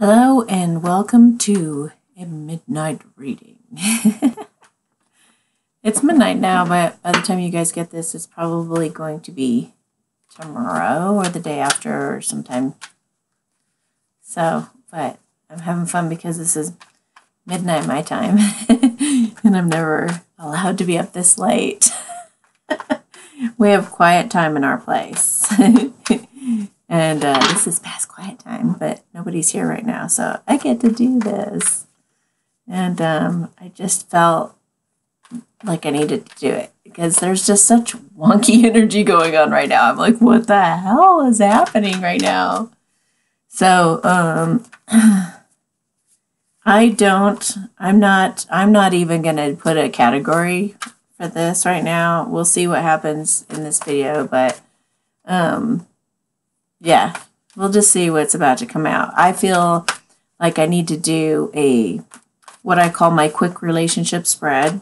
Hello and welcome to a midnight reading. It's midnight now, but by the time you guys get this, it's probably going to be tomorrow or the day after or sometime. So, but I'm having fun because this is midnight my time and I'm never allowed to be up this late. We have quiet time in our place. And this is past quiet time, but nobody's here right now, so I get to do this. And I just felt like I needed to do it because there's just such wonky energy going on right now. I'm like, what the hell is happening right now? So I'm not even gonna put a category for this right now. We'll see what happens in this video, but yeah, we'll just see what's about to come out. I feel like I need to do what I call my quick relationship spread.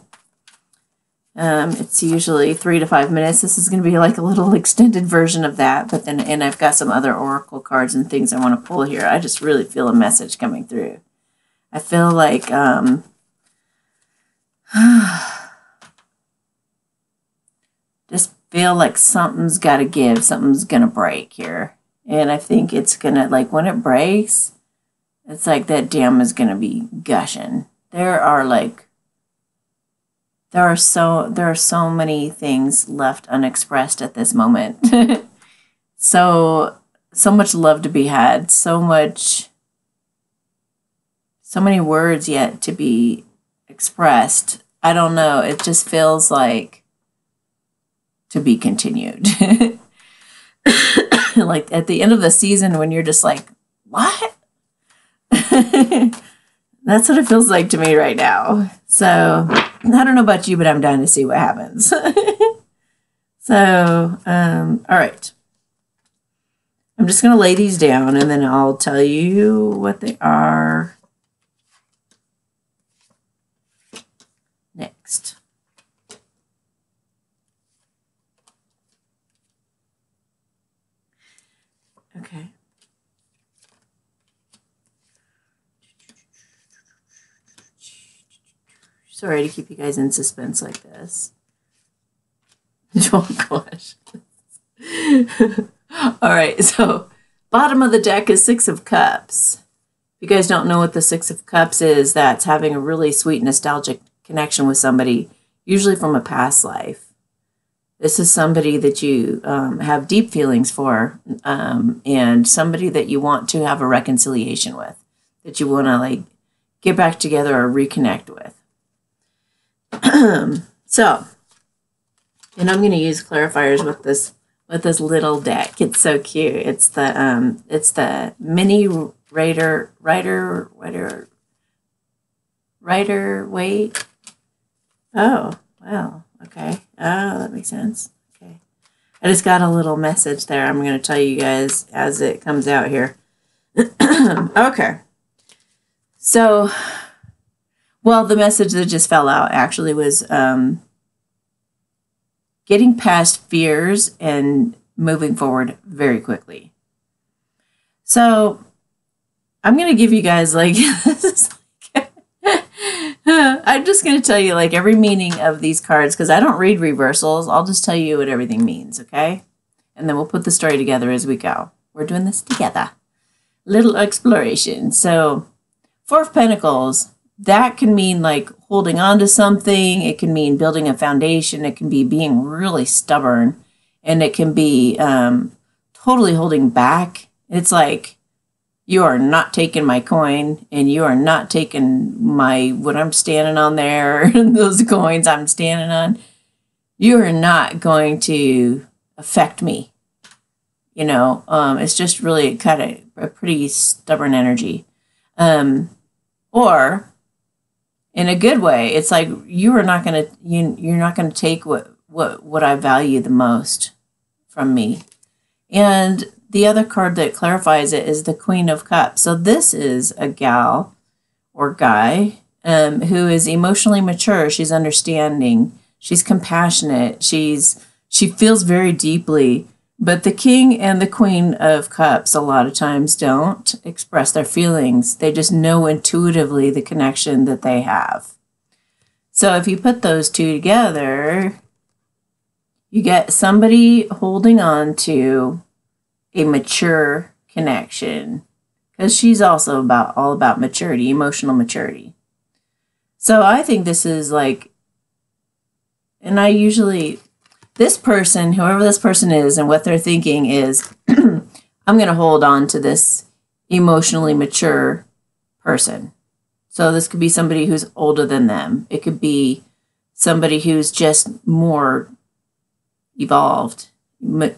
It's usually 3 to 5 minutes. This is going to be like a little extended version of that, but then, and I've got some other oracle cards and things I want to pull here. I just really feel a message coming through. I feel like, just feel like something's got to give, something's going to break here. And I think it's going to, like, when it breaks, it's like that dam is going to be gushing. There are so many things left unexpressed at this moment. So much love to be had, so many words yet to be expressed. I don't know, it just feels like to be continued. Like at the end of the season when you're just like, what? That's what it feels like to me right now. So I don't know about you, but I'm dying to see what happens. So, all right. I'm just going to lay these down and then I'll tell you what they are next. Okay. Sorry to keep you guys in suspense like this. Oh gosh. All right, so bottom of the deck is 6 of Cups. If you guys don't know what the 6 of Cups is, that's having a really sweet nostalgic connection with somebody, usually from a past life. This is somebody that you have deep feelings for, and somebody that you want to have a reconciliation with, that you want to like get back together or reconnect with. So, and I'm going to use clarifiers with this little deck. It's so cute. It's the mini Rider Waite. Oh, wow. Okay. Oh, that makes sense. Okay. I just got a little message there. I'm going to tell you guys as it comes out here. Okay. So, well, the message that just fell out actually was getting past fears and moving forward very quickly. So, I'm going to give you guys like this is I'm just going to tell you like every meaning of these cards because I don't read reversals. I'll just tell you what everything means, okay? And then we'll put the story together as we go. We're doing this together. Little exploration. So, 4 of Pentacles, that can mean like holding on to something. It can mean building a foundation. It can be being really stubborn. And it can be totally holding back. It's like, you are not taking my coin, and you are not taking what I'm standing on there, and those coins I'm standing on. You are not going to affect me. You know, it's just really kind of a pretty stubborn energy. Or in a good way, it's like you're not going to take what I value the most from me. And the other card that clarifies it is the Queen of Cups. So this is a gal or guy who is emotionally mature. She's understanding. She's compassionate. She feels very deeply, But the King and the Queen of Cups a lot of times don't express their feelings. They just know intuitively the connection that they have. So if you put those two together, you get somebody holding on to a mature connection, because she's also all about maturity, emotional maturity. So I think this is like, and I usually, this person, whoever this person is and what they're thinking is, I'm going to hold on to this emotionally mature person. So this could be somebody who's older than them. It could be somebody who's just more evolved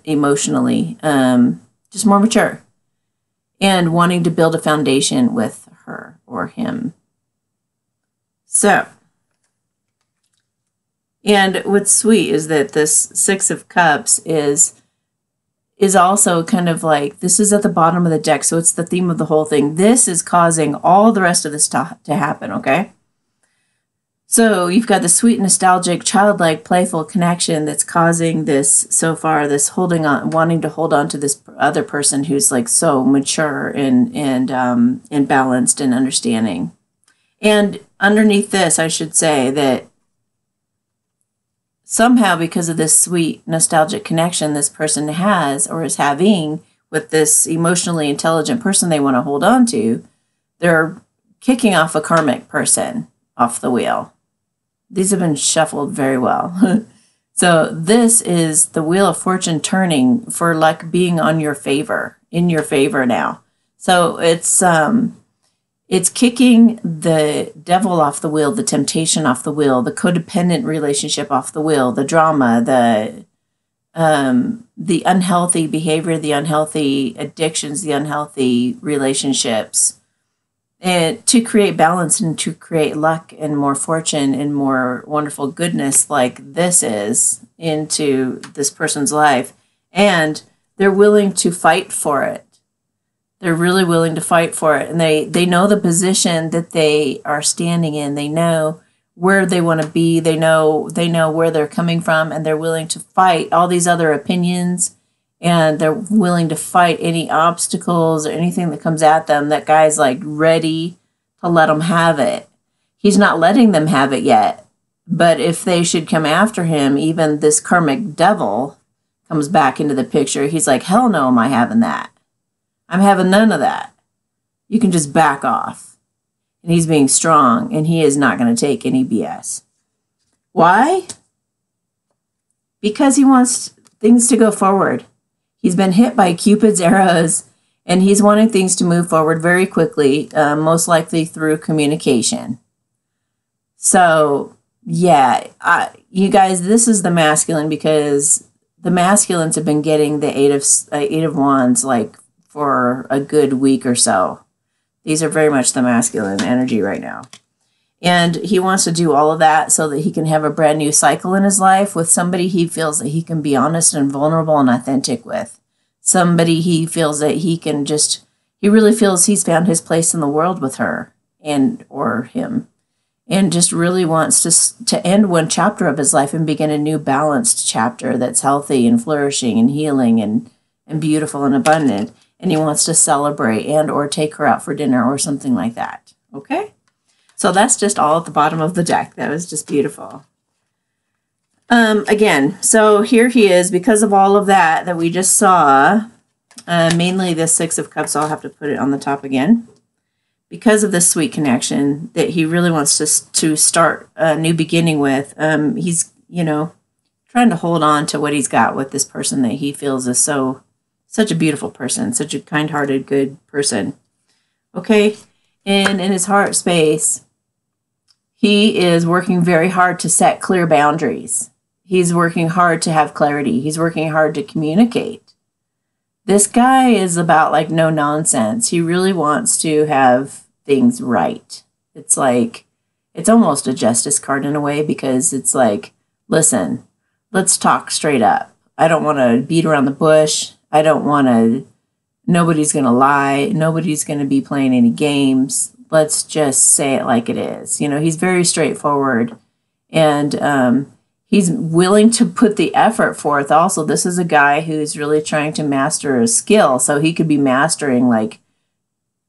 emotionally, just more mature, and wanting to build a foundation with her or him. So, and what's sweet is that this Six of Cups is also kind of like, this is at the bottom of the deck, so it's the theme of the whole thing. This is causing all the rest of this to happen, okay? So you've got the sweet, nostalgic, childlike, playful connection that's causing this so far, this holding on, wanting to hold on to this other person who's like so mature and balanced and understanding. And underneath this, I should say that somehow, because of this sweet, nostalgic connection this person has or is having with this emotionally intelligent person they want to hold on to, they're kicking off a karmic person off the wheel. These have been shuffled very well. So this is the Wheel of Fortune turning for luck being on your favor, in your favor now. So it's kicking the devil off the wheel, the temptation off the wheel, the codependent relationship off the wheel, the drama, the unhealthy behavior, the unhealthy addictions, the unhealthy relationships, and to create balance and to create luck and more fortune and more wonderful goodness like this is into this person's life. And they're willing to fight for it. They're really willing to fight for it. And they know the position that they are standing in. They know where they want to be. They know where they're coming from, and they're willing to fight all these other opinions, and they're willing to fight any obstacles or anything that comes at them. That guy's like ready to let them have it. He's not letting them have it yet. But if they should come after him, even this karmic devil comes back into the picture. He's like, hell no, am I having that? I'm having none of that. You can just back off. And he's being strong, and he is not going to take any BS. Why? Because he wants things to go forward. He's been hit by Cupid's arrows, and he's wanting things to move forward very quickly, most likely through communication. So, yeah, you guys, this is the masculine, because the masculines have been getting the Eight of Wands like for a good week or so. These are very much the masculine energy right now. And he wants to do all of that so that he can have a brand new cycle in his life with somebody he feels that he can be honest and vulnerable and authentic with. Somebody he feels that he can just, he really feels he's found his place in the world with her and or him. And just really wants to end one chapter of his life and begin a new balanced chapter that's healthy and flourishing and healing and beautiful and abundant. And he wants to celebrate and or take her out for dinner or something like that. Okay? So that's just all at the bottom of the deck. That was just beautiful. Again, so here he is, because of all of that we just saw, mainly the Six of Cups. I'll have to put it on the top again. Because of this sweet connection that he really wants to start a new beginning with, he's, trying to hold on to what he's got with this person that he feels is such a beautiful person, such a kind-hearted, good person. Okay? And in his heart space, he is working very hard to set clear boundaries. He's working hard to have clarity. He's working hard to communicate. This guy is about like no nonsense. He really wants to have things right. It's like, it's almost a justice card in a way, because it's like, listen, let's talk straight up. I don't want to beat around the bush. I don't want to, nobody's going to lie. Nobody's going to be playing any games. Let's just say it like it is. He's very straightforward. And he's willing to put the effort forth. Also, this is a guy who's really trying to master a skill. So he could be mastering like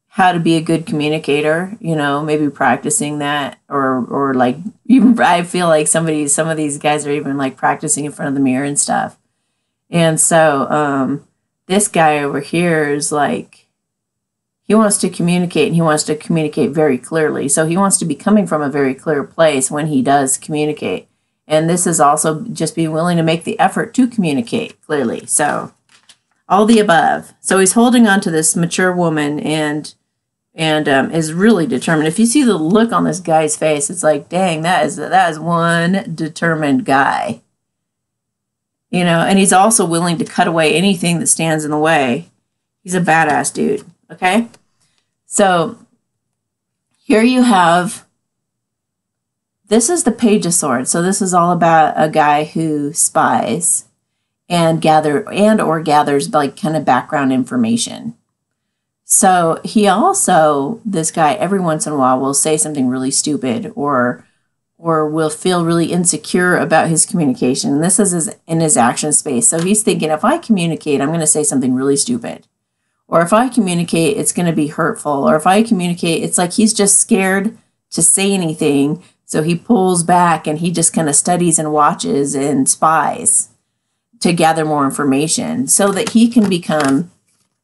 how to be a good communicator, you know, maybe practicing that, or like even I feel like some of these guys are even like practicing in front of the mirror and stuff. And so this guy over here is like, he wants to communicate, and he wants to communicate very clearly. So he wants to be coming from a very clear place when he does communicate. And this is also just being willing to make the effort to communicate clearly. So all the above. So he's holding on to this mature woman and is really determined. If you see the look on this guy's face, it's like, dang, that is one determined guy. You know, and he's also willing to cut away anything that stands in the way. He's a badass dude, okay? So here you have, this is the Page of Swords. So this is all about a guy who spies and gathers like kind of background information. So he also, this guy, every once in a while will say something really stupid or will feel really insecure about his communication. And this is in his action space. So he's thinking, if I communicate, I'm going to say something really stupid. Or if I communicate, it's going to be hurtful. Or if I communicate, it's like he's just scared to say anything. So he pulls back and he just kind of studies and watches and spies to gather more information so that he can become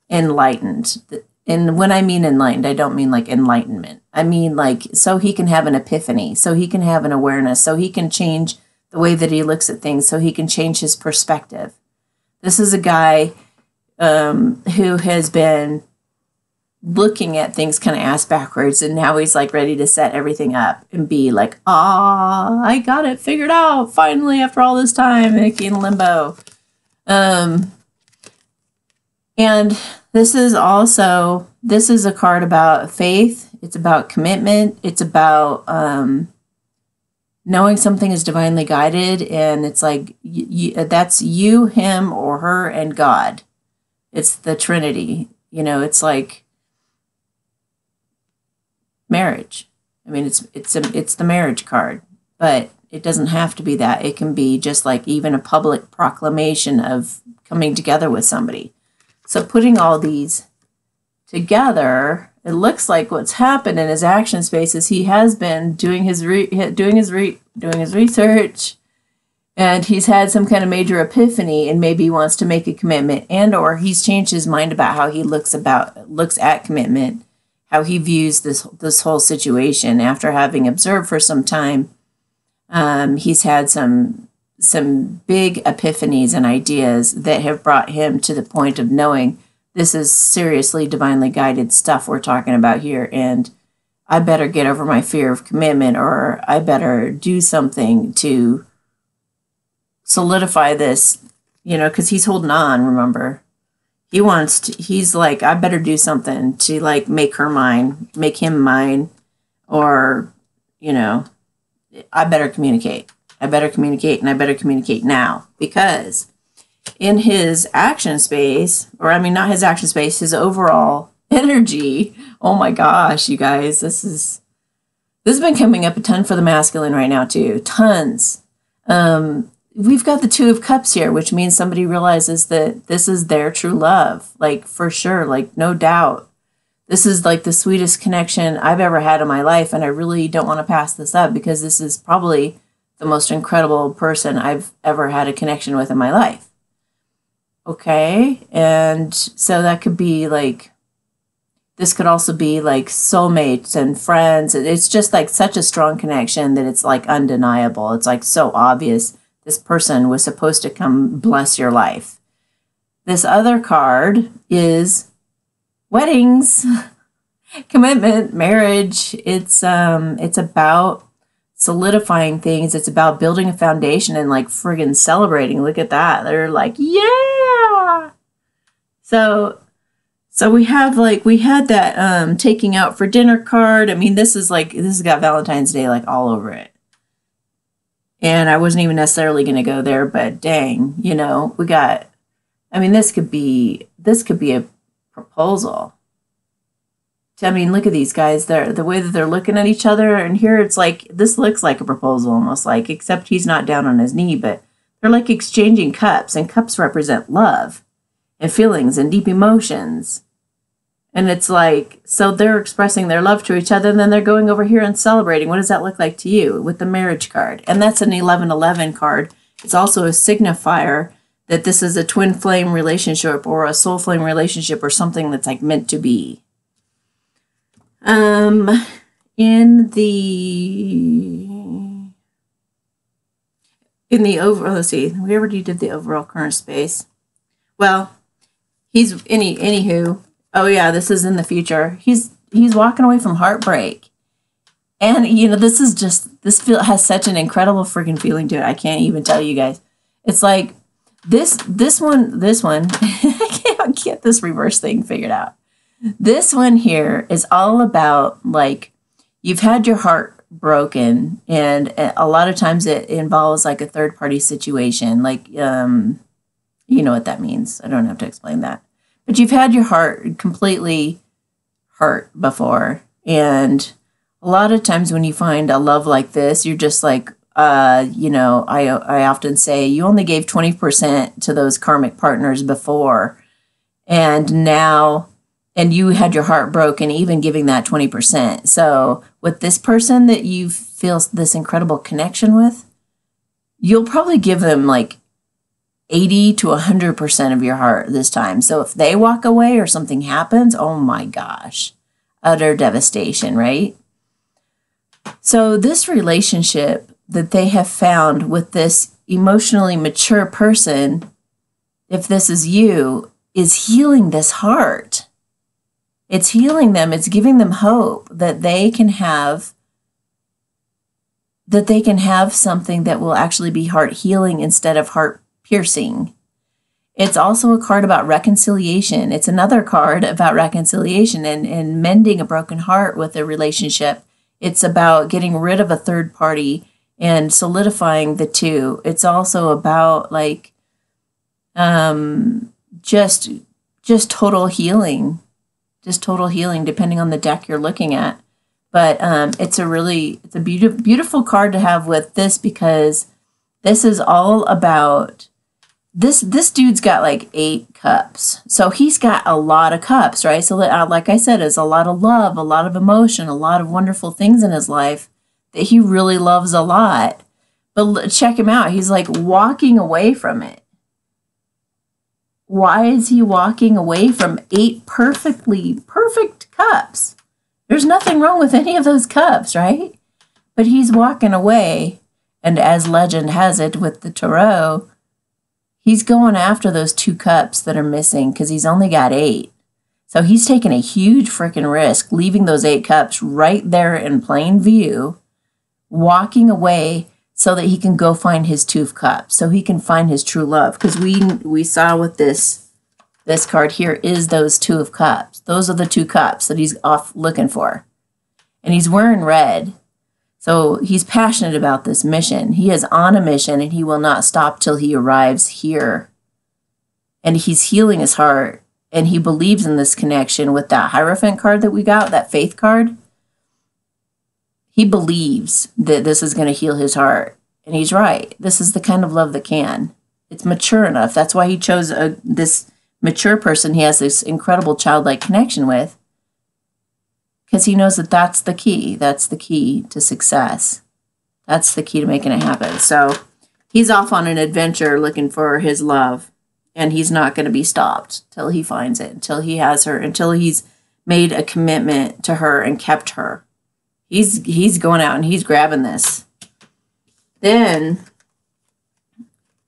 enlightened. And when I mean enlightened, I don't mean like enlightenment. I mean like so he can have an epiphany, so he can have an awareness, so he can change the way that he looks at things, so he can change his perspective. This is a guy who has been looking at things kind of ass backwards, and now he's like ready to set everything up and be like, I got it figured out finally after all this time, Mickey in limbo. And this is a card about faith. It's about commitment. It's about knowing something is divinely guided. And it's like, that's you, him, or her, and God. It's the Trinity. You know, it's like marriage. I mean, it's the marriage card, but it doesn't have to be that. It can be just like even a public proclamation of coming together with somebody. So putting all these together, it looks like what's happened in his action space is he has been doing his research, and he's had some kind of major epiphany, and maybe he wants to make a commitment, and or he's changed his mind about how he looks at commitment, how he views this whole situation after having observed for some time. He's had some big epiphanies and ideas that have brought him to the point of knowing this is seriously divinely guided stuff we're talking about here, and I better get over my fear of commitment, or I better do something to solidify this, you know, because he's holding on, remember. He's like, I better do something to like make him mine, or, you know, I better communicate. I better communicate, and I better communicate now, because in his action space, or I mean, not his action space, his overall energy. Oh my gosh, you guys, this has been coming up a ton for the masculine right now too. Tons. We've got the Two of Cups here, which means somebody realizes that this is their true love, like for sure, like no doubt. This is like the sweetest connection I've ever had in my life, and I really don't want to pass this up because this is probably the most incredible person I've ever had a connection with in my life. Okay, and so that could be like, this could also be like soulmates and friends. It's just like such a strong connection that it's like undeniable. It's like so obvious this person was supposed to come bless your life. This other card is weddings, commitment, marriage. It's about solidifying things. It's about building a foundation and like friggin' celebrating. Look at that. They're like, yeah. So we had that taking out for dinner card. I mean, this has got Valentine's Day like all over it. And I wasn't even necessarily going to go there, but dang, you know, this could be a proposal I mean, look at these guys. The way that they're looking at each other. And here it's like, this looks like a proposal almost like, except he's not down on his knee, but they're like exchanging cups. And cups represent love and feelings and deep emotions. And it's like, so they're expressing their love to each other. And then they're going over here and celebrating. What does that look like to you with the marriage card? And that's an 1111 card. It's also a signifier that this is a twin flame relationship or a soul flame relationship or something that's like meant to be. In the overall, let's see, we already did the overall current space. Well, anywho, oh yeah, this is in the future. He's walking away from heartbreak. And, this has such an incredible freaking feeling to it. I can't even tell you guys. It's like, this one, I can't get this reverse thing figured out. This one here is all about, like, you've had your heart broken, and a lot of times it involves, like, a third-party situation. Like, you know what that means. I don't have to explain that. But you've had your heart completely hurt before, and a lot of times when you find a love like this, you're just like, I often say you only gave 20% to those karmic partners before, and now... and you had your heart broken, even giving that 20%. So with this person that you feel this incredible connection with, you'll probably give them like 80 to 100% of your heart this time. So if they walk away or something happens, oh my gosh, utter devastation, right? So this relationship that they have found with this emotionally mature person, if this is you, is healing this heart. It's healing them. It's giving them hope that they can have something that will actually be heart healing instead of heart piercing. It's also a card about reconciliation. It's another card about reconciliation and mending a broken heart with a relationship. It's about getting rid of a third party and solidifying the two. It's also about like just total healing. Just total healing, depending on the deck you're looking at. But it's a beautiful card to have with this, because this is all about this dude's got like 8 cups. So he's got a lot of cups, right? So like I said, it's a lot of love, a lot of emotion, a lot of wonderful things in his life that he really loves a lot. But check him out. He's like walking away from it. Why is he walking away from 8 perfect cups? There's nothing wrong with any of those cups, right? But he's walking away, and as legend has it with the tarot, he's going after those 2 cups that are missing because he's only got 8. So he's taking a huge freaking risk, leaving those 8 cups right there in plain view, walking away so that he can go find his 2 of cups, so he can find his true love. Because we saw with this card here is those 2 of cups. Those are the 2 cups that he's off looking for. And he's wearing red. So he's passionate about this mission. He is on a mission, and he will not stop till he arrives here. And he's healing his heart, and he believes in this connection with that Hierophant card that we got, that faith card. He believes that this is going to heal his heart. And he's right. This is the kind of love that can. It's mature enough. That's why he chose this mature person he has this incredible childlike connection with. Because he knows that that's the key. That's the key to success. That's the key to making it happen. So he's off on an adventure looking for his love. And he's not going to be stopped till he finds it. Until he has her. Until he's made a commitment to her and kept her. He's going out and he's grabbing this. Then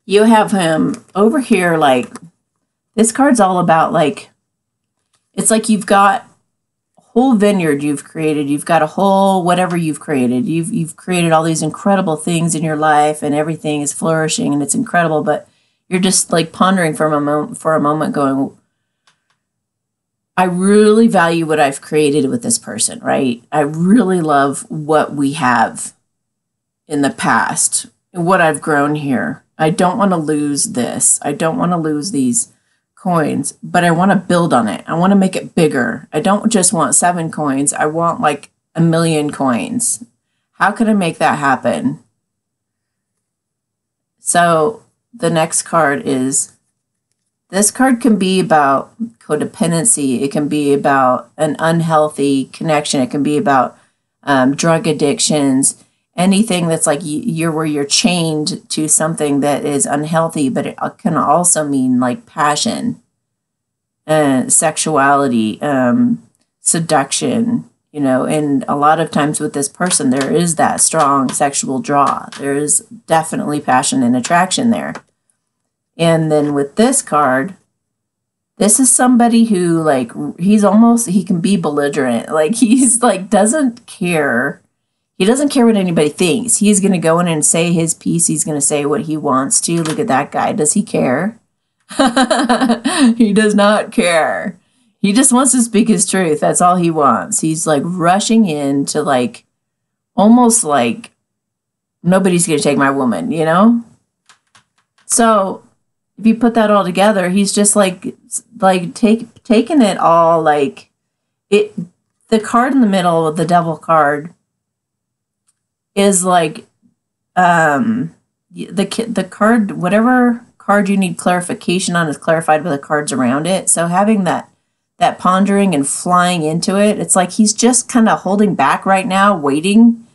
you have him over here, like, this card's all about, like, it's like you've got a whole vineyard you've created. You've got a whole whatever you've created. You've created all these incredible things in your life, and everything is flourishing and it's incredible, but you're just like pondering for a moment going, I really value what I've created with this person, right? I really love what we have in the past, what I've grown here. I don't want to lose this. I don't want to lose these coins, but I want to build on it. I want to make it bigger. I don't just want 7 coins. I want like 1,000,000 coins. How can I make that happen? So the next card is, this card can be about codependency. It can be about an unhealthy connection. It can be about drug addictions. Anything that's like where you're chained to something that is unhealthy, but it can also mean like passion, sexuality, seduction, and a lot of times with this person, there is that strong sexual draw. There is definitely passion and attraction there. And then with this card, this is somebody who like, he can be belligerent. Like he's like, doesn't care. He doesn't care what anybody thinks. He's going to go in and say his piece. He's going to say what he wants to. Look at that guy. Does he care? He does not care. He just wants to speak his truth. That's all he wants. He's like rushing in to like, almost like nobody's going to take my woman, So if you put that all together, he's just like taking it all like it. The card in the middle, the devil card, is like the card, whatever card you need clarification on is clarified by the cards around it. So having that pondering and flying into it, it's like he's just kind of holding back right now, waiting,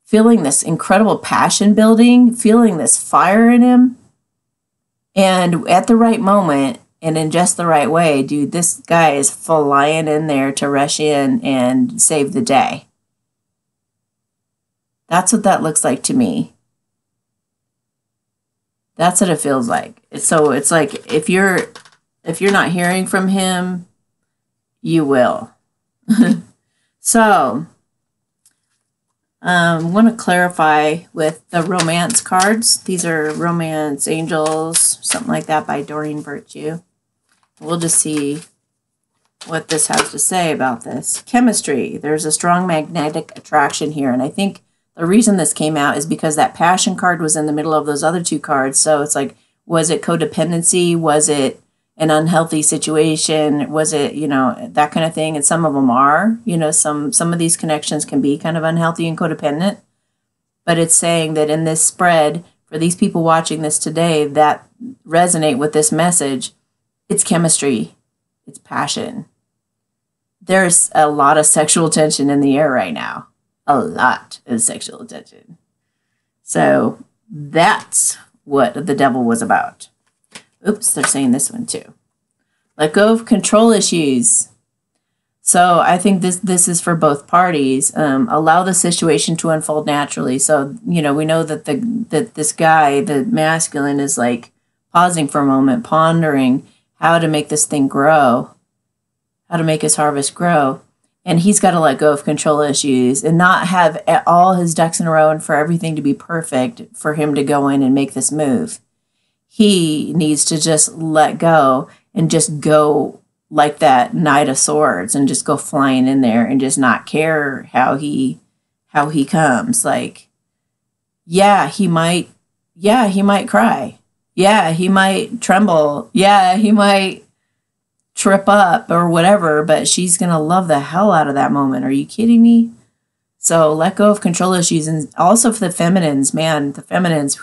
feeling this incredible passion building, feeling this fire in him. And at the right moment and in just the right way, dude, this guy is flying in there to rush in and save the day. That's what that looks like to me. That's what it feels like. So it's like if you're not hearing from him, you will. So I want to clarify with the romance cards. These are Romance Angels, something like that, by Doreen Virtue. We'll just see what this has to say about this. Chemistry. There's a strong magnetic attraction here, and I think the reason this came out is because that passion card was in the middle of those other 2 cards. So it's like, was it codependency? Was it an unhealthy situation? Was it, that kind of thing? And some of them are, some of these connections can be kind of unhealthy and codependent. But it's saying that in this spread, for these people watching this today that resonate with this message, it's chemistry. It's passion. There's a lot of sexual tension in the air right now. A lot of sexual attention. So that's what the devil was about. Oops, they're saying this one too. Let go of control issues. So I think this is for both parties. Allow the situation to unfold naturally. So, we know that that this guy, the masculine, is like pausing for a moment, pondering how to make this thing grow, how to make his harvest grow. And he's got to let go of control issues and not have all his ducks in a row and for everything to be perfect for him to go in and make this move. He needs to just let go and just go like that Knight of Swords and just go flying in there and just not care how he comes. Like, he might cry. Yeah, he might tremble. Yeah, he might trip up or whatever, but she's going to love the hell out of that moment. Are you kidding me? So let go of control issues. And also for the feminines, man, the feminines,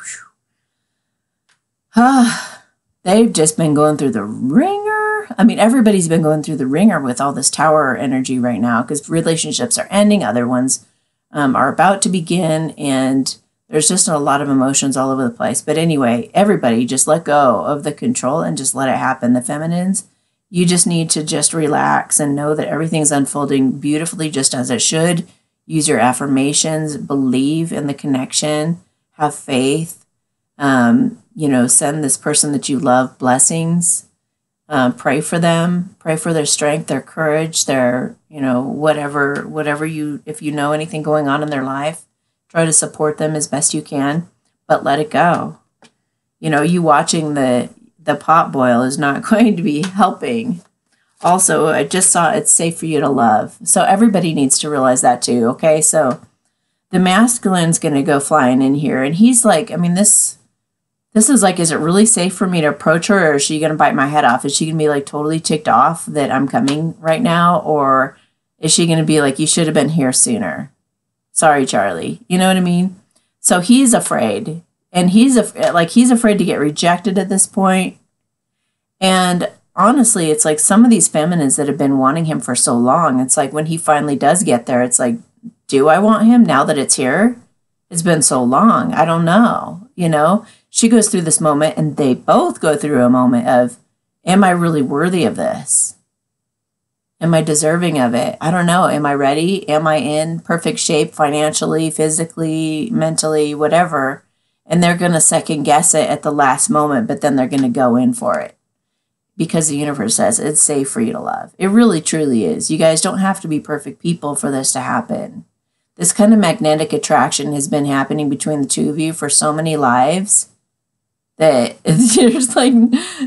they've just been going through the ringer. I mean, everybody's been going through the ringer with all this tower energy right now because relationships are ending. Other ones are about to begin. And there's just a lot of emotions all over the place. But anyway, everybody just let go of the control and just let it happen. The feminines, you just need to just relax and know that everything's unfolding beautifully just as it should. Use your affirmations, believe in the connection, have faith, send this person that you love blessings, pray for them, pray for their strength, their courage, their, whatever if you know anything going on in their life, try to support them as best you can, but let it go. You watching the pot boil is not going to be helping. Also, I just saw it's safe for you to love. So everybody needs to realize that too, okay? So the masculine's going to go flying in here. And he's like, this This is like, is it really safe for me to approach her, or is she going to bite my head off? Is she going to be like totally ticked off that I'm coming right now? Or is she going to be like, you should have been here sooner? Sorry, Charlie. You know what I mean? So he's afraid, and he's afraid to get rejected at this point. And honestly, it's like some of these feminines that have been wanting him for so long, it's like when he finally does get there, it's like, do I want him now that it's here? It's been so long. I don't know. You know, she goes through this moment, and they both go through a moment of, am I really worthy of this? Am I deserving of it? I don't know. Am I ready? Am I in perfect shape financially, physically, mentally, whatever? And they're going to second guess it at the last moment, but then they're going to go in for it because the universe says it's safe for you to love. It really, truly is. You guys don't have to be perfect people for this to happen. This kind of magnetic attraction has been happening between the two of you for so many lives that there's like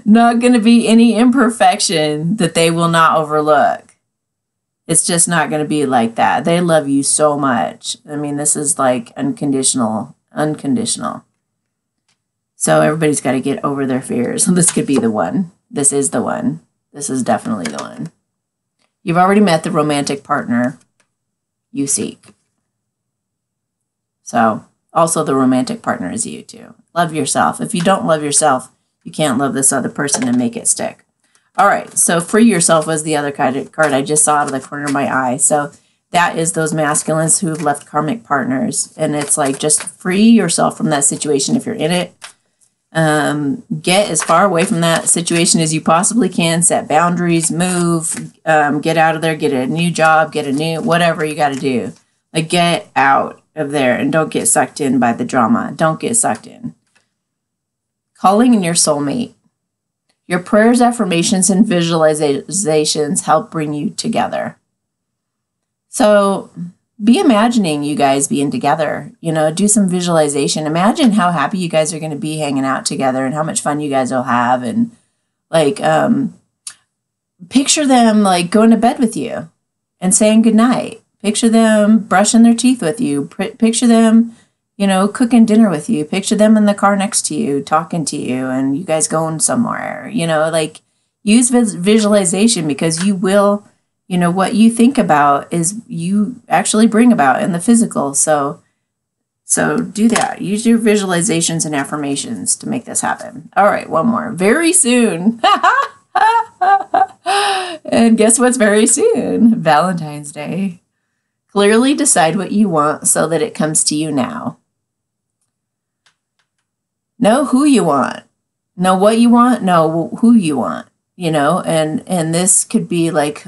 not going to be any imperfection that they will not overlook. It's just not going to be like that. They love you so much. I mean, this is like unconditional. So everybody's got to get over their fears. This could be the one. This is the one. This is definitely the one. You've already met the romantic partner you seek. So also the romantic partner is you too. Love yourself. If you don't love yourself, you can't love this other person and make it stick. All right. So free yourself was the other card I just saw out of the corner of my eye. So that is those masculines who have left karmic partners. And it's like, just free yourself from that situation if you're in it. Get as far away from that situation as you possibly can. Set boundaries, move, get out of there, get a new job, get a new, whatever you got to do. Like, get out of there and don't get sucked in by the drama. Don't get sucked in. Calling in your soulmate. Your prayers, affirmations, and visualizations help bring you together. So be imagining you guys being together. You know, do some visualization. Imagine how happy you guys are going to be hanging out together and how much fun you guys will have. And like, picture them like going to bed with you and saying goodnight. Picture them brushing their teeth with you. Picture them, you know, cooking dinner with you. Picture them in the car next to you, talking to you, and you guys going somewhere. You know, like, use visualization, because you will, you know, what you think about is you actually bring about in the physical. So do that. Use your visualizations and affirmations to make this happen. All right, one more. Very soon. And guess what's very soon? Valentine's Day. Clearly decide what you want so that it comes to you now. Know who you want. Know what you want. Know who you want. You know, and this could be like,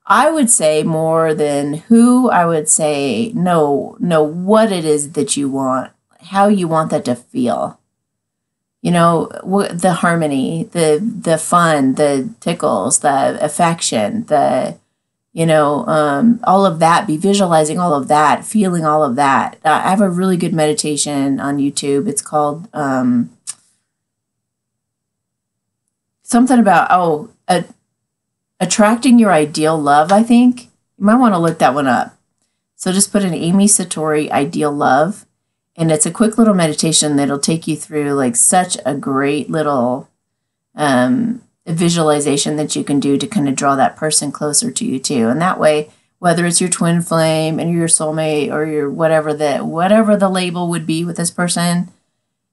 I would say more than who, I would say know what it is that you want, how you want that to feel. You know, the harmony, the fun, the tickles, the affection, the, you know, all of that. Be visualizing all of that, feeling all of that. I have a really good meditation on YouTube. It's called something about, attracting your ideal love, I think. You might want to look that one up. So just put in Amy Satori Ideal Love. And it's a quick little meditation that'll take you through like such a great little visualization that you can do to kind of draw that person closer to you too. And that way, whether it's your twin flame and your soulmate or your whatever the label would be with this person,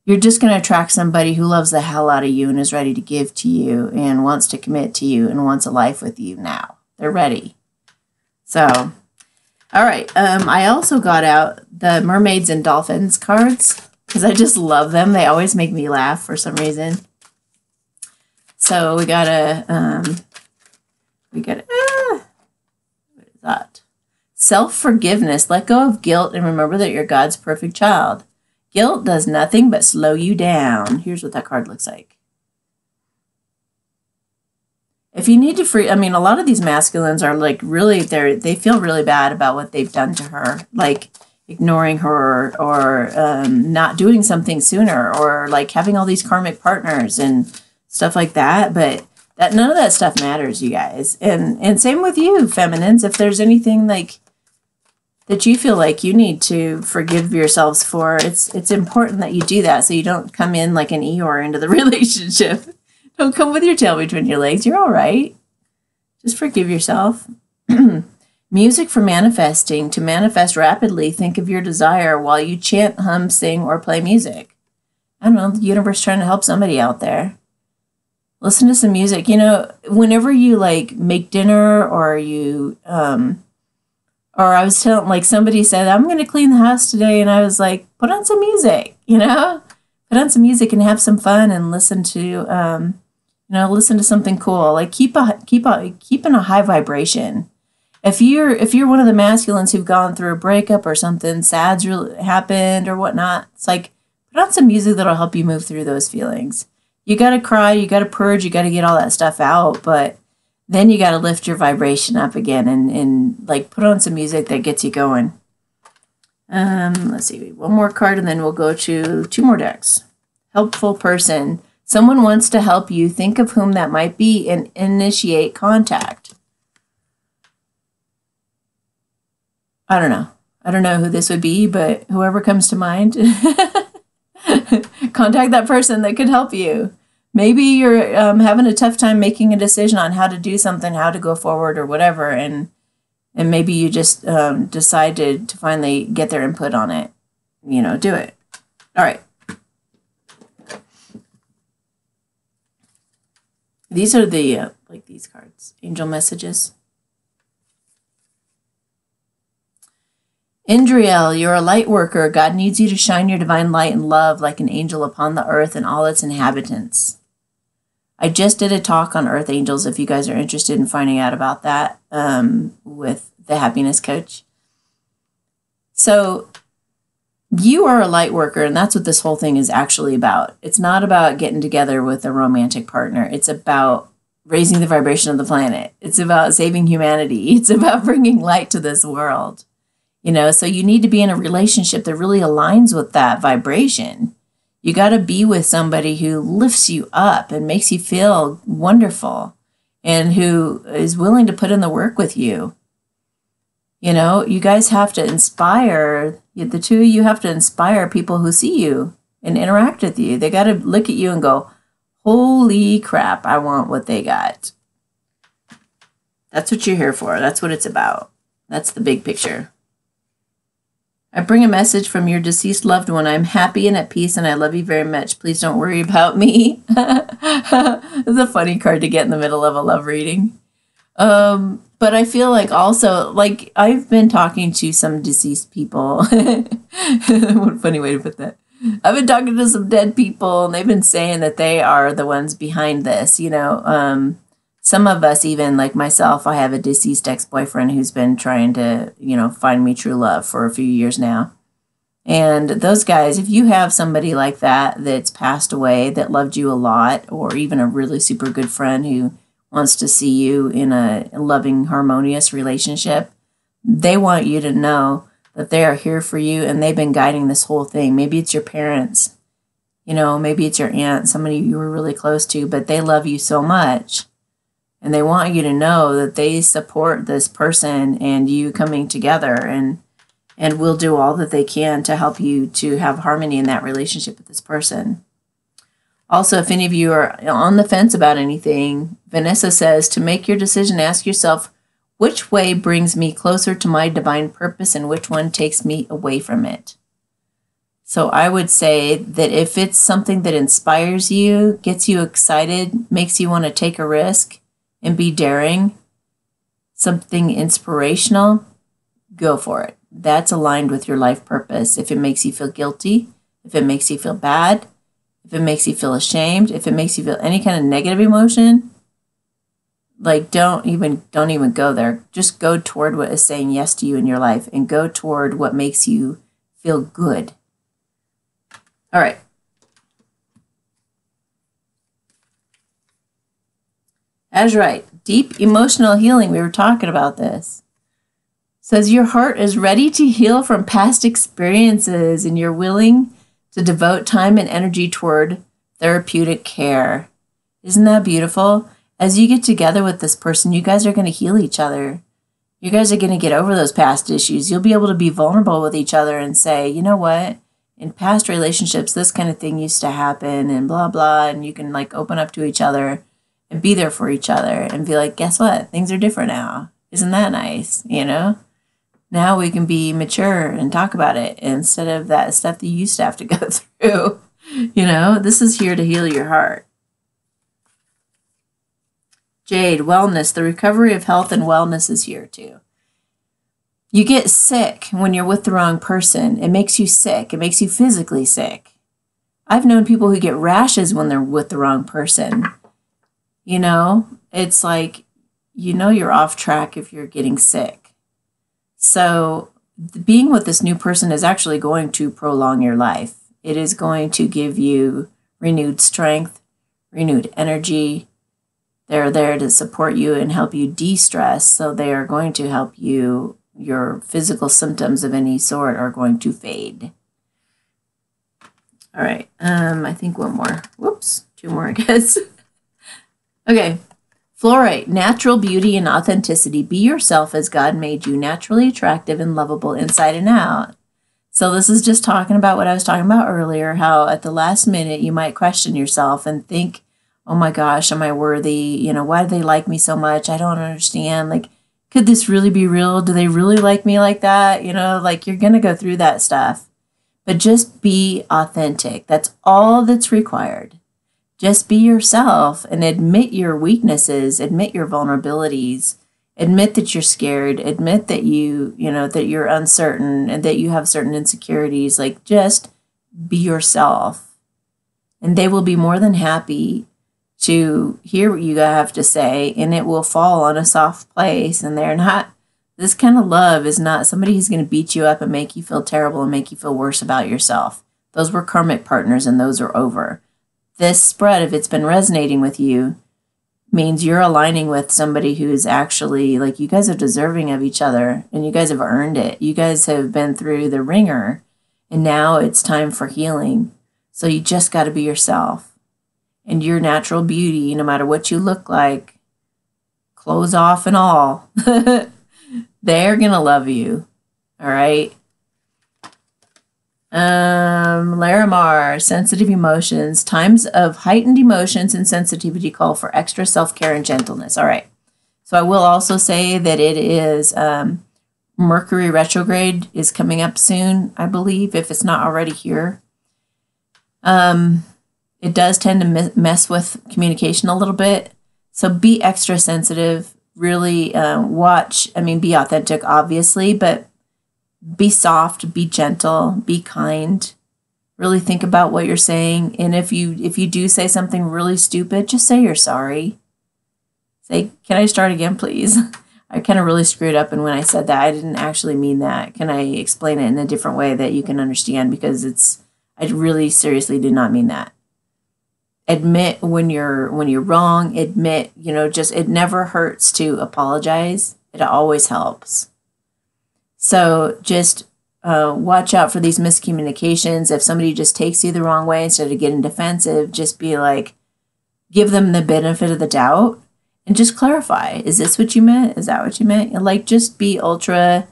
you're just going to attract somebody who loves the hell out of you and is ready to give to you and wants to commit to you and wants a life with you now. They're ready. So, all right. I also got out the Mermaids and Dolphins cards because I just love them. They always make me laugh for some reason. So we got what is that? Self-forgiveness. Let go of guilt and remember that you're God's perfect child. Guilt does nothing but slow you down. Here's what that card looks like. If you need to free, I mean, a lot of these masculines are like really, they feel really bad about what they've done to her, like ignoring her or not doing something sooner or like having all these karmic partners and stuff like that. But that none of that stuff matters, you guys. And same with you, feminines. If there's anything like, that you feel like you need to forgive yourselves for, it's important that you do that so you don't come in like an Eeyore into the relationship. Don't come with your tail between your legs. You're all right. Just forgive yourself. Music for manifesting. To manifest rapidly, think of your desire while you chant, hum, sing, or play music. I don't know, the universe trying to help somebody out there. Listen to some music. You know, whenever you like make dinner or you, or I was telling, like somebody said, I'm going to clean the house today. And I was like, put on some music, you know, put on some music and have some fun and listen to, listen to something cool. Like keep in a high vibration. If you're one of the masculines who've gone through a breakup or something sad's really happened or whatnot, it's like put on some music that'll help you move through those feelings. You got to cry, you got to purge, you got to get all that stuff out, but then you got to lift your vibration up again and like put on some music that gets you going. Let's see, one more card and then we'll go to 2 more decks. Helpful person. Someone wants to help you. Think of whom that might be and initiate contact. I don't know. I don't know who this would be, but whoever comes to mind, contact that person that could help you. Maybe you're having a tough time making a decision on how to do something, how to go forward or whatever, and maybe you just decided to finally get their input on it. You know, do it. All right. These are the, like these cards, angel messages. Indriel, you're a light worker. God needs you to shine your divine light and love like an angel upon the earth and all its inhabitants. I just did a talk on earth angels if you guys are interested in finding out about that with the happiness coach. So you are a light worker, and that's what this whole thing is actually about. It's not about getting together with a romantic partner. It's about raising the vibration of the planet. It's about saving humanity. It's about bringing light to this world. You know, so you need to be in a relationship that really aligns with that vibration. You got to be with somebody who lifts you up and makes you feel wonderful and who is willing to put in the work with you. You know, you guys have to inspire, the two of you have to inspire people who see you and interact with you. They got to look at you and go, holy crap, I want what they got. That's what you're here for. That's what it's about. That's the big picture. I bring a message from your deceased loved one. I'm happy and at peace, and I love you very much. Please don't worry about me. It's a funny card to get in the middle of a love reading. But I feel like also, like, I've been talking to some deceased people. What a funny way to put that. I've been talking to some dead people, and they've been saying that they are the ones behind this, you know. Some of us, even like myself, I have a deceased ex-boyfriend who's been trying to, you know, find me true love for a few years now. And those guys, if you have somebody like that that's passed away, that loved you a lot, or even a really super good friend who wants to see you in a loving, harmonious relationship, they want you to know that they are here for you and they've been guiding this whole thing. Maybe it's your parents, you know, maybe it's your aunt, somebody you were really close to, but they love you so much. And they want you to know that they support this person and you coming together and will do all that they can to help you to have harmony in that relationship with this person. Also, if any of you are on the fence about anything, Vanessa says to make your decision, ask yourself, which way brings me closer to my divine purpose and which one takes me away from it? So I would say that if it's something that inspires you, gets you excited, makes you want to take a risk, and be daring, something inspirational, go for it. That's aligned with your life purpose. If it makes you feel guilty, if it makes you feel bad, if it makes you feel ashamed, if it makes you feel any kind of negative emotion, like don't even go there. Just go toward what is saying yes to you in your life and go toward what makes you feel good. All right. That's right. Deep emotional healing. We were talking about this. Says your heart is ready to heal from past experiences and you're willing to devote time and energy toward therapeutic care. Isn't that beautiful? As you get together with this person, you guys are going to heal each other. You guys are going to get over those past issues. You'll be able to be vulnerable with each other and say, you know what? In past relationships, this kind of thing used to happen and blah, blah. And you can like open up to each other and be there for each other and be like, guess what? Things are different now. Isn't that nice? You know? Now we can be mature and talk about it instead of that stuff that you used to have to go through. You know, this is here to heal your heart. Jade, wellness. The recovery of health and wellness is here too. You get sick when you're with the wrong person. It makes you sick. It makes you physically sick. I've known people who get rashes when they're with the wrong person. You know, it's like, you know, you're off track if you're getting sick. So being with this new person is actually going to prolong your life. It is going to give you renewed strength, renewed energy. They're there to support you and help you de-stress. So they are going to help you. Your physical symptoms of any sort are going to fade. All right. I think one more. Whoops. Two more, I guess. Okay. Fluorite, natural beauty and authenticity. Be yourself as God made you, naturally attractive and lovable inside and out. So this is just talking about what I was talking about earlier, how at the last minute you might question yourself and think, oh my gosh, am I worthy? You know, why do they like me so much? I don't understand. Like, could this really be real? Do they really like me like that? You know, like you're going to go through that stuff. But just be authentic. That's all that's required. Just be yourself and admit your weaknesses, admit your vulnerabilities, admit that you're scared, admit that that you're uncertain and that you have certain insecurities. Like just be yourself. And they will be more than happy to hear what you have to say, and it will fall on a soft place. And this kind of love is not somebody who's going to beat you up and make you feel terrible and make you feel worse about yourself. Those were karmic partners and those are over. This spread, if it's been resonating with you, means you're aligning with somebody who is actually, like, you guys are deserving of each other and you guys have earned it. You guys have been through the ringer and now it's time for healing. So you just got to be yourself. And your natural beauty, no matter what you look like, clothes off and all, they're going to love you. All right. Larimar, sensitive emotions. Times of heightened emotions and sensitivity call for extra self-care and gentleness. All right. So I will also say that it is Mercury retrograde is coming up soon, I believe, if it's not already here. It does tend to mess with communication a little bit. So be extra sensitive. Really be authentic, obviously, but be soft, be gentle, be kind. Really think about what you're saying. And if you do say something really stupid, just say you're sorry. Say, can I start again, please? I kind of really screwed up. And when I said that, I didn't actually mean that. Can I explain it in a different way that you can understand? Because I really seriously did not mean that. Admit when you're wrong. Admit, it never hurts to apologize. It always helps. So just watch out for these miscommunications. If somebody just takes you the wrong way, instead of getting defensive, just be like, give them the benefit of the doubt and just clarify. Is this what you meant? Is that what you meant? And like, just be ultra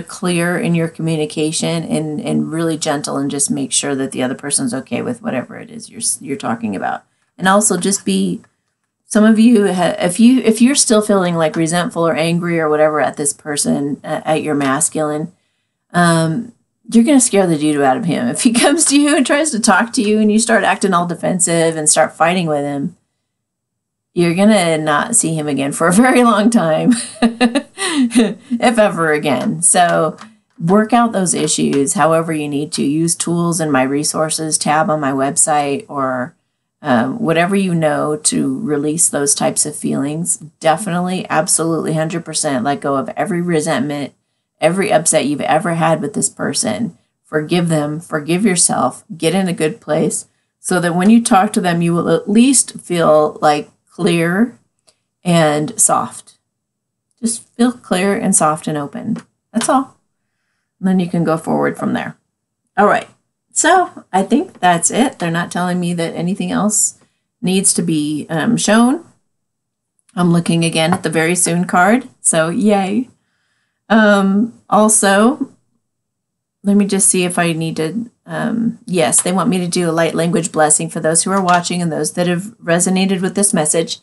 clear in your communication and really gentle, and just make sure that the other person's okay with whatever it is you're talking about. And also just be, some of you, if you're still feeling like resentful or angry or whatever at this person, at your masculine, you're going to scare the doo-doo out of him. If he comes to you and tries to talk to you and you start acting all defensive and start fighting with him, you're going to not see him again for a very long time, if ever again. So work out those issues however you need to. Use tools in my resources tab on my website, or whatever you know, to release those types of feelings. Definitely, absolutely, 100% let go of every resentment, every upset you've ever had with this person. Forgive them, forgive yourself, get in a good place so that when you talk to them, you will at least feel like clear and soft. Just feel clear and soft and open. That's all. And then you can go forward from there. All right. So I think that's it. They're not telling me that anything else needs to be shown. I'm looking again at the very soon card. So yay. Also, let me just see if I need to, yes, they want me to do a light language blessing for those who are watching and those that have resonated with this message.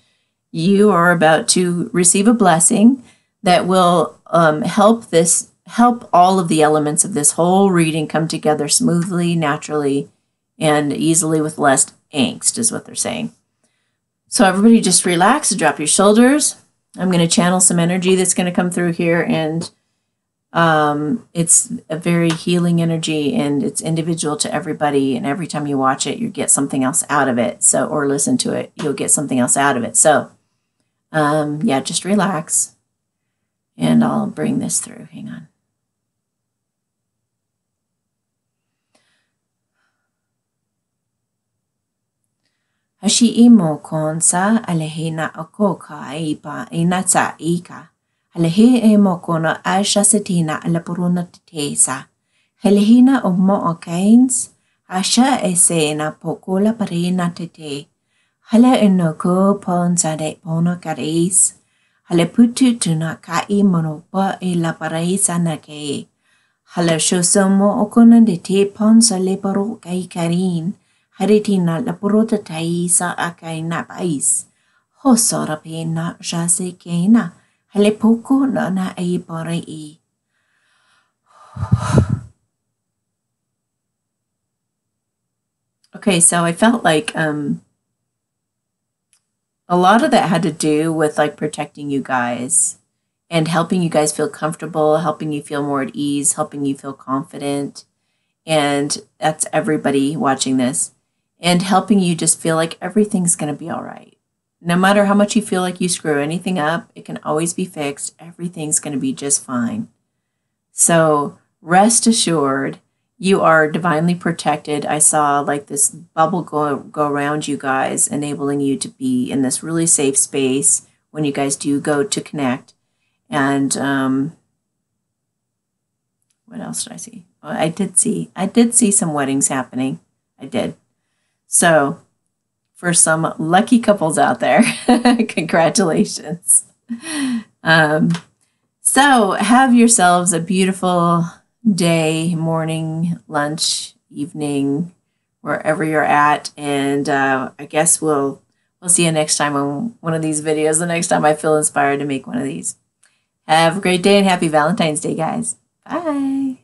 You are about to receive a blessing that will help all of the elements of this whole reading come together smoothly, naturally, and easily with less angst, is what they're saying. So everybody just relax, drop your shoulders. I'm going to channel some energy that's going to come through here, and it's a very healing energy, and it's individual to everybody, and every time you watch it, you get something else out of it. So, or listen to it, you'll get something else out of it. So, yeah, just relax, and I'll bring this through. Hang on. Hashi imo konsa alehina akoka ipa inatsa ika. Halehe e mokona aisha setina alapuruna tesa. Helehina o mo okains. Asha e se na pokola parina tete. Hala enoko ponsa de pono karis. Hale putu tuna kai monopa e la paraisa na ke. Hala shosomo okona de te ponsa le paro kai karin. Haritina la porota taisa akai na pais. Hosora pena jase kena. Hale poko na na e pare e. Okay, so I felt like a lot of that had to do with like protecting you guys and helping you guys feel comfortable, helping you feel more at ease, helping you feel confident. And that's everybody watching this. And helping you just feel like everything's going to be all right. No matter how much you feel like you screw anything up, it can always be fixed. Everything's going to be just fine. So rest assured, you are divinely protected. I saw like this bubble go around you guys, enabling you to be in this really safe space when you guys do go to connect. And what else did I see? Well, I did see some weddings happening. I did. So for some lucky couples out there, congratulations. So have yourselves a beautiful day, morning, lunch, evening, wherever you're at. And I guess we'll see you next time on one of these videos, the next time I feel inspired to make one of these. Have a great day and happy Valentine's Day, guys. Bye.